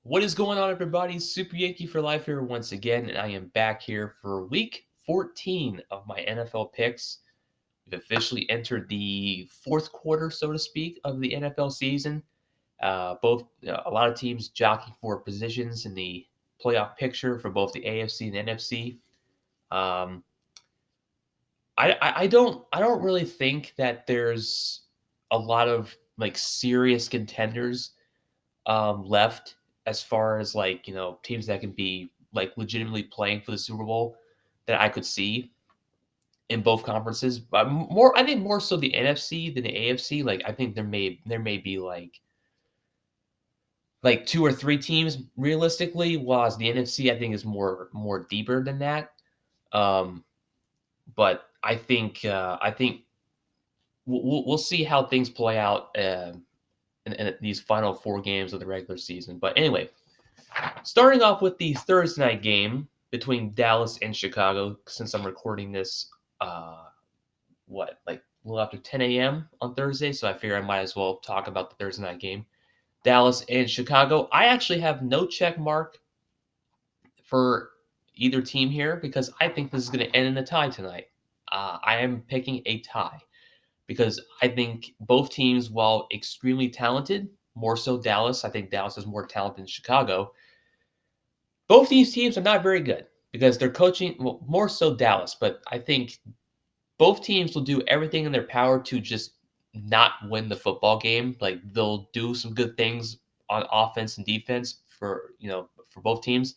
What is going on, everybody? Super Yankee for Life here once again, and I am back here for week 14 of my NFL picks. We've officially entered the fourth quarter, so to speak, of the NFL season. Both a lot of teams jockeying for positions in the playoff picture for both the AFC and NFC. Um, I don't really think that there's a lot of like serious contenders left as far as like teams that can be like legitimately playing for the Super Bowl that I could see in both conferences. But more, I think more so the NFC than the AFC. Like I think there may be like two or three teams realistically, while the NFC I think is more deeper than that. Um, but I think we'll see how things play out in these final four games of the regular season. But anyway, starting off with the Thursday night game between Dallas and Chicago, since I'm recording this, like a little after 10 a.m. on Thursday, so I figure I might as well talk about the Thursday night game. Dallas and Chicago. I actually have no check mark for either team here because I think this is going to end in a tie tonight. I am picking a tie because I think both teams, while extremely talented, more so Dallas, I think Dallas is more talented than Chicago. Both these teams are not very good because they're coaching, well, more so Dallas, but I think both teams will do everything in their power to just not win the football game. Like they'll do some good things on offense and defense for both teams.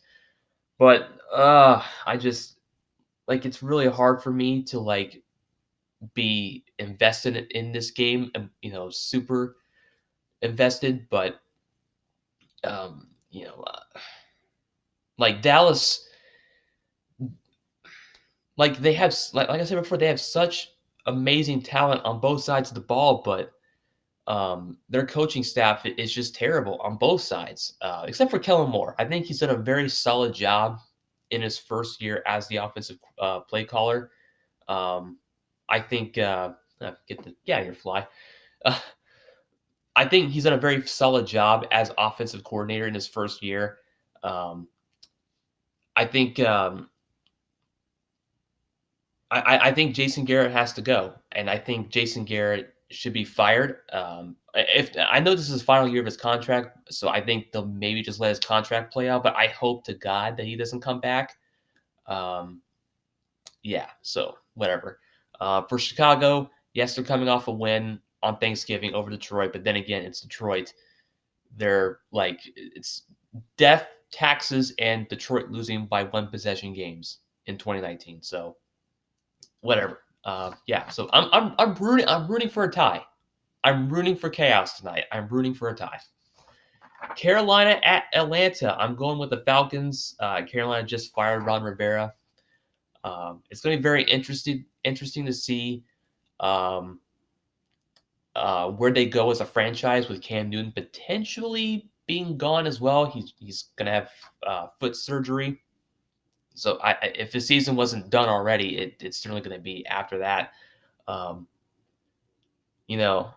But I just like it's really hard for me to like be invested in this game and super invested, but um, you know, uh, like Dallas, like they have like I said before, they have such amazing talent on both sides of the ball, but their coaching staff is just terrible on both sides, except for Kellen Moore. I think he's done a very solid job in his first year as the offensive play caller. Um, I think get out of here, fly. Uh, I think he's done a very solid job as offensive coordinator in his first year. Um, I think I think Jason Garrett has to go, and I think Jason Garrett should be fired. If I know this is his final year of his contract, so I think they'll maybe just let his contract play out. But I hope to God that he doesn't come back. Um, yeah, so whatever. For Chicago, yes, they're coming off a win on Thanksgiving over Detroit, but then again, it's Detroit. They're like it's death, taxes, and Detroit losing by one possession games in 2019. So whatever. Yeah, so I'm rooting for a tie. I'm rooting for chaos tonight. I'm rooting for a tie. Carolina at Atlanta. I'm going with the Falcons. Carolina just fired Ron Rivera. It's going to be very interesting to see um, where they go as a franchise with Cam Newton potentially being gone as well. He's going to have foot surgery. So if the season wasn't done already, it's certainly going to be after that. Um, you know,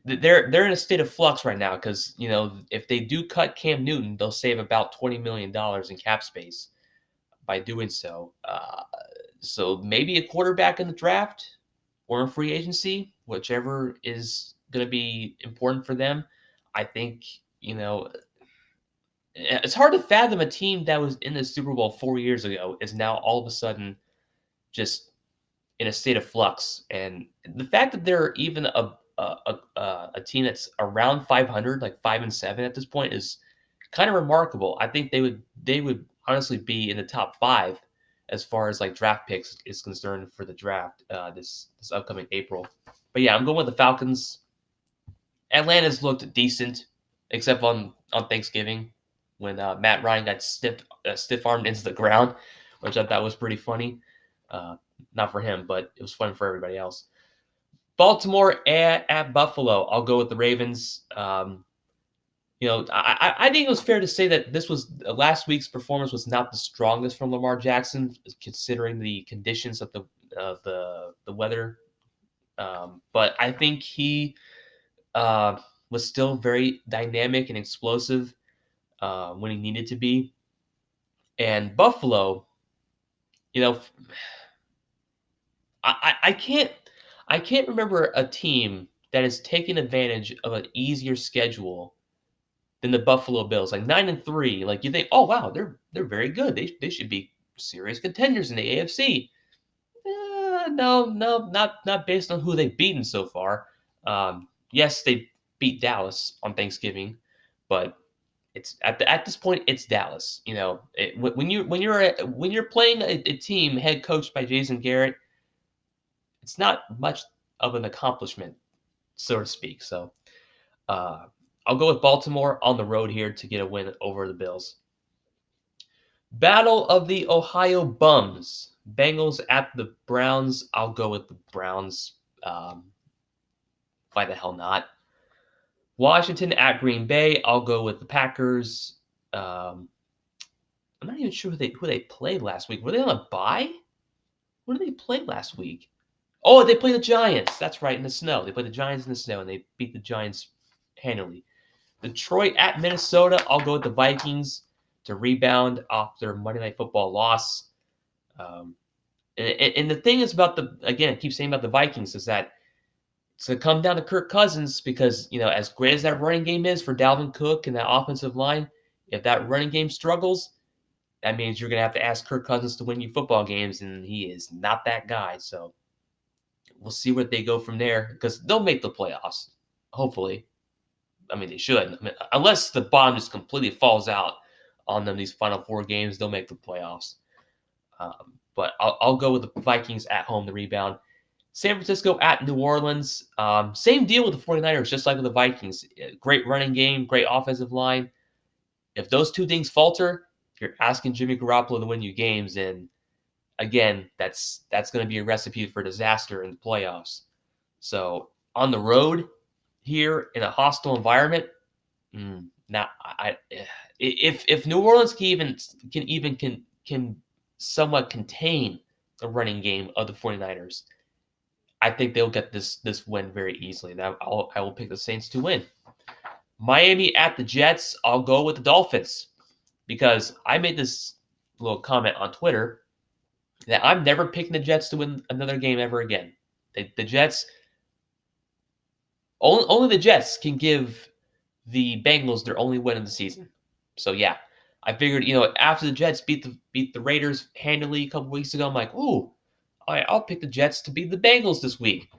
they're in a state of flux right now because if they do cut Cam Newton, they'll save about $20 million in cap space by doing so. So maybe a quarterback in the draft or in free agency, whichever is going to be important for them. I think it's hard to fathom a team that was in the Super Bowl 4 years ago is now all of a sudden just in a state of flux. And the fact that they're even a team that's around 500, like 5-7 at this point, is kind of remarkable. I think they would honestly be in the top five as far as like draft picks is concerned for the draft this upcoming April. But yeah, I'm going with the Falcons. Atlanta's looked decent, except on Thanksgiving when Matt Ryan got stiff armed into the ground, which I thought was pretty funny. Uh, not for him, but it was fun for everybody else. Baltimore at Buffalo. I'll go with the Ravens. I think it was fair to say that this was last week's performance was not the strongest from Lamar Jackson, considering the conditions of the weather. But I think he was still very dynamic and explosive. when he needed to be. And Buffalo, you know, I can't remember a team that has taken advantage of an easier schedule than the Buffalo Bills. Like 9-3, like you think, oh wow, they're very good. They should be serious contenders in the AFC. No, no, not based on who they've beaten so far. Yes, they beat Dallas on Thanksgiving, but it's at this point it's Dallas. When you're playing a team head coached by Jason Garrett, it's not much of an accomplishment, so to speak. So uh, I'll go with Baltimore on the road here to get a win over the Bills. Battle of the Ohio Bums. Bengals at the Browns. I'll go with the Browns. Um, why the hell not? Washington at Green Bay. I'll go with the Packers. Um, I'm not even sure who they played last week. Were they on a bye? What did they play last week? Oh, they played the Giants. That's right, in the snow. They played the Giants in the snow, and they beat the Giants handily. Detroit at Minnesota. I'll go with the Vikings to rebound off their Monday Night Football loss. Um, and the thing is about I keep saying about the Vikings is that it's going to come down to Kirk Cousins because, as great as that running game is for Dalvin Cook and that offensive line, if that running game struggles, that means you're going to have to ask Kirk Cousins to win you football games, and he is not that guy. So we'll see where they go from there because they'll make the playoffs, hopefully. I mean, they should. I mean, unless the bottom just completely falls out on them these final 4 games, they'll make the playoffs. But I'll go with the Vikings at home, the rebound. San Francisco at New Orleans. Same deal with the 49ers, just like with the Vikings. Great running game, great offensive line. If those two things falter, you're asking Jimmy Garoppolo to win you games. And again, that's going to be a recipe for disaster in the playoffs. So on the road here in a hostile environment, not if New Orleans can somewhat contain the running game of the 49ers, I think they'll get this win very easily. Now I will pick the Saints to win. Miami at the Jets. I'll go with the Dolphins because I made this little comment on Twitter that I'm never picking the Jets to win another game ever again. The Jets, only the Jets can give the Bengals their only win of the season. So yeah, I figured after the Jets beat the Raiders handily a couple weeks ago, I'm like, ooh, I'll pick the Jets to beat the Bengals this week.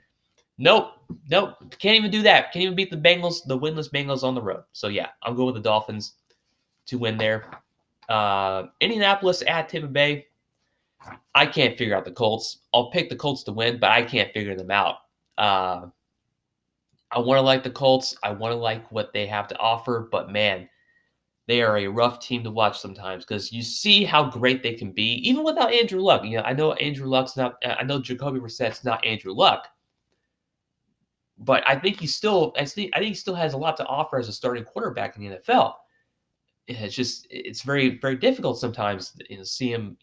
Nope, can't even do that. Can't even beat the Bengals, the winless Bengals on the road. So yeah, I'm going with the Dolphins to win there. Indianapolis at Tampa Bay. I can't figure out the Colts. I'll pick the Colts to win, but I can't figure them out. I want to like the Colts. I want to like what they have to offer, but man, they are a rough team to watch sometimes because you see how great they can be, even without Andrew Luck. I know Andrew Luck's not. I know Jacoby Brissett's not Andrew Luck, but I think I think he still has a lot to offer as a starting quarterback in the NFL. It's very very difficult sometimes to see him.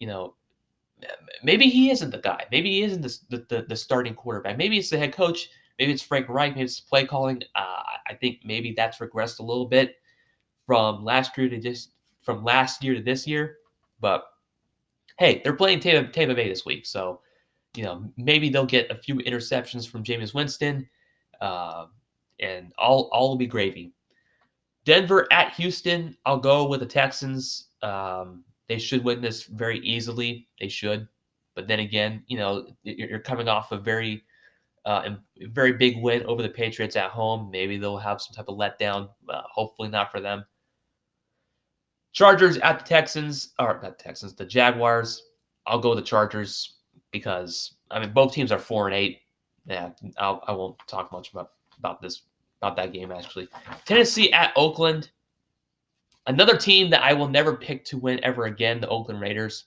Maybe he isn't the guy. Maybe he isn't the starting quarterback. Maybe it's the head coach. Maybe it's Frank Reich. Maybe it's play calling. I think maybe that's regressed a little bit from last year to this year. But hey, they're playing Tampa Bay this week, so maybe they'll get a few interceptions from Jameis Winston, uh, and all will be gravy. Denver at Houston. I'll go with the Texans. They should win this very easily. They should, but then again, you're coming off a very big win over the Patriots at home. Maybe they'll have some type of letdown. Hopefully not for them. Chargers at the Texans, or not Texans, the Jaguars. I'll go with the Chargers because both teams are 4-8. Yeah, I won't talk much about that game actually. Tennessee at Oakland. Another team that I will never pick to win ever again, the Oakland Raiders.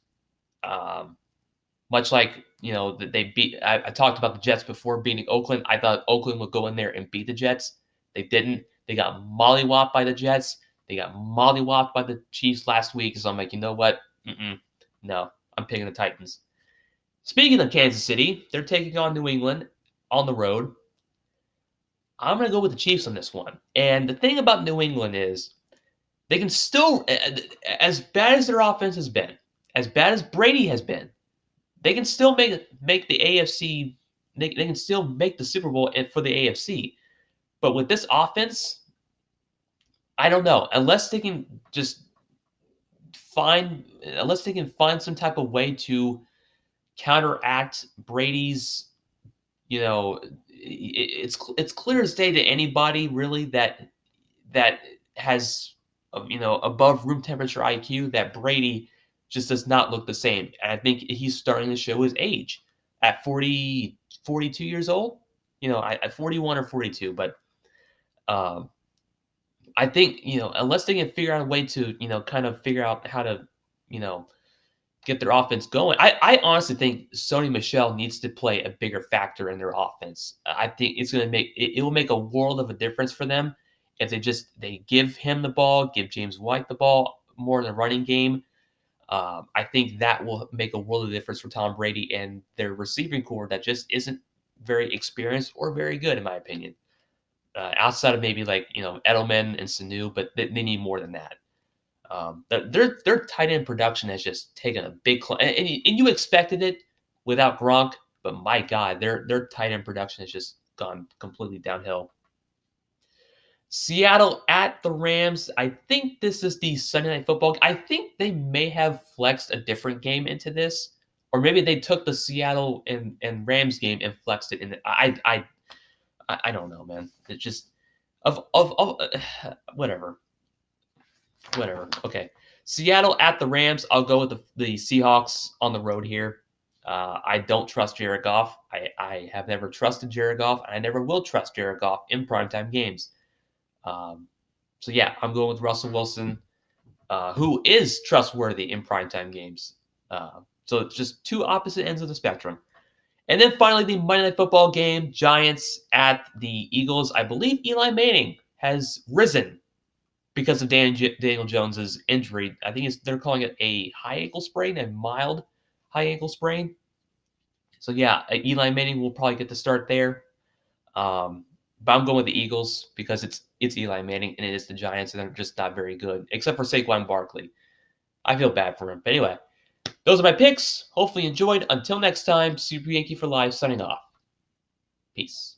Much like that they beat. I talked about the Jets before beating Oakland. I thought Oakland would go in there and beat the Jets. They didn't. They got mollywopped by the Jets. They got mollywopped by the Chiefs last week. So I'm like, you know what? No, I'm picking the Titans. Speaking of Kansas City, they're taking on New England on the road. I'm going to go with the Chiefs on this one. And the thing about New England is They can still, as bad as their offense has been, as bad as Brady has been, they can still make the AFC. They can still make the Super Bowl for the AFC. But with this offense, I don't know. Unless they can find some type of way to counteract Brady's, you know, it's clear as day to anybody really that has, above room temperature IQ, that Brady just does not look the same. And I think he's starting to show his age at 42 years old. At 41 or 42, but um, I think, unless they can figure out a way to, kind of figure out how to, you know, get their offense going. I honestly think Sony Michel needs to play a bigger factor in their offense. I think it's going to it will make a world of a difference for them if they give him the ball, give James White the ball more in the running game. I think that will make a world of difference for Tom Brady and their receiving core that just isn't very experienced or very good, in my opinion. Outside of maybe like Edelman and Sanu, but they need more than that. Their tight end production has just taken a big climb, and you expected it without Gronk, but my God, their tight end production has just gone completely downhill. Seattle at the Rams. I think this is the Sunday Night Football. I think they may have flexed a different game into this, or maybe they took the Seattle and Rams game and flexed it in. I don't know, man. It just of whatever. Whatever. Okay. Seattle at the Rams. I'll go with the Seahawks on the road here. I don't trust Jared Goff. I have never trusted Jared Goff, and I never will trust Jared Goff in primetime games. Um, so, yeah, I'm going with Russell Wilson, who is trustworthy in primetime games. So it's just two opposite ends of the spectrum. And then finally, the Monday Night Football game, Giants at the Eagles. I believe Eli Manning has risen because of Daniel Jones's injury. I think they're calling it a high ankle sprain, a mild high ankle sprain. So yeah, Eli Manning will probably get the start there. But I'm going with the Eagles because it's Eli Manning and it is the Giants, and they're just not very good, except for Saquon Barkley. I feel bad for him. But anyway, those are my picks. Hopefully you enjoyed. Until next time, Super Yankee for Life signing off. Peace.